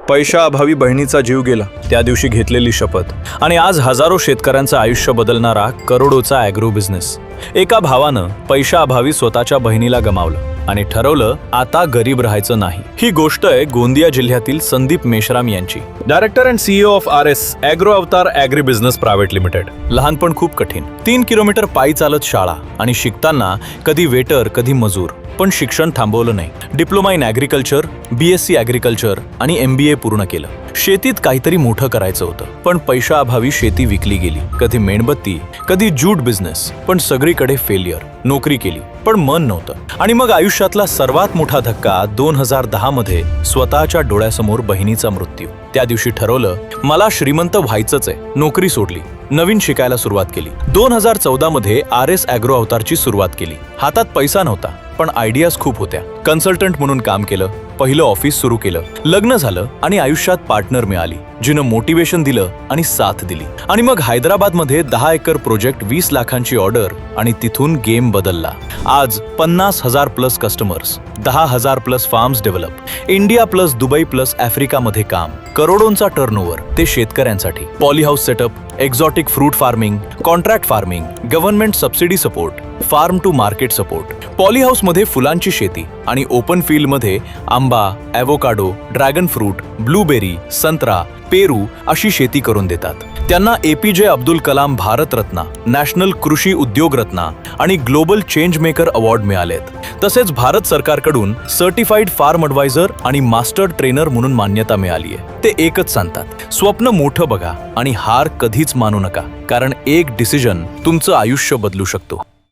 पैशाअभावी बहिणीचा जीव गेला त्या दिवशी घेतलेली शपथ आणि आज हजारो शेतकऱ्यांचं आयुष्य बदलणारा करोडोचा ॲग्रो बिझनेस। एका भावानं पैशाअभावी स्वतःच्या बहिणीला गमावलं आणि ठरवलं आता गरीब राहायचं नाही। ही गोष्ट आहे गोंदिया जिल्ह्यातील संदीप मेश्राम यांची, director and CEO of RS agro अवतार ॲग्री बिझनेस प्रायव्हेट लिमिटेड। लहानपण खूप कठीण, 3 किलोमीटर पायी चालत शाळा आणि शिकताना कधी वेटर कधी मजूर, पण शिक्षण थांबवलं नाही। Diploma in agriculture, BSc agriculture आणि MBA पूर्ण केलं। शेतीत काहीतरी मोठं करायचं होतं, पण पैशाअभावी शेती विकली गेली। कधी मेणबत्ती, कधी ज्यूट बिझनेस, पण सगळीकडे फेलियर। नोकरी केली पण मन नव्हतं। आणि मग आयुष्यातला सर्वात मोठा धक्का 2010 मध्ये स्वतःच्या डोळ्यासमोर बहिणीचा मृत्यू। त्या दिवशी ठरवलं मला श्रीमंत व्हायचंच आहे। नोकरी सोडली, नवीन शिकायला सुरुवात केली। 2014 मध्ये RS ॲग्रो अवतारची सुरुवात केली। हातात पैसा नव्हता पण आयडियाज खूप होत्या। कन्सल्टंट म्हणून काम केलं, पहिलं ऑफिस सुरू केलं, लग्न झालं आणि आयुष्यात पार्टनर मिळाली जिनं मोटिवेशन दिलं आणि साथ दिली। आणि मग हैदराबादमध्ये 10 एकर प्रोजेक्ट, 20 लाखांची ऑर्डर आणि तिथून गेम बदलला। आज 50,000 plus customers, 10,000 plus farms develop, India plus Dubai plus आफ्रिकामध्ये काम, करोडोंचा टर्नओव्हर, ते शेतकऱ्यांसाठी। Polyhouse setup, exotic fruit farming, contract farming, government subsidy support, farm to market support. पॉलीहाऊसमध्ये फुलांची शेती आणि ओपन फील्डमध्ये आंबा, ॲव्होकाडो, ड्रॅगन फ्रूट, ब्लूबेरी, संत्रा, पेरू अशी शेती करून देतात। त्यांना APJ अब्दुल कलाम भारतरत्न, नॅशनल कृषी उद्योग रत्न आणि ग्लोबल चेंज मेकर अवॉर्ड मिळालेत। तसेच भारत सरकारकडून सर्टिफाईड फार्म ॲडवायझर आणि मास्टर ट्रेनर म्हणून मान्यता मिळाली आहे। ते एकच सांगतात, स्वप्न मोठं बघा आणि हार कधीच मानू नका, कारण एक डिसिजन तुमचं आयुष्य बदलू शकतो।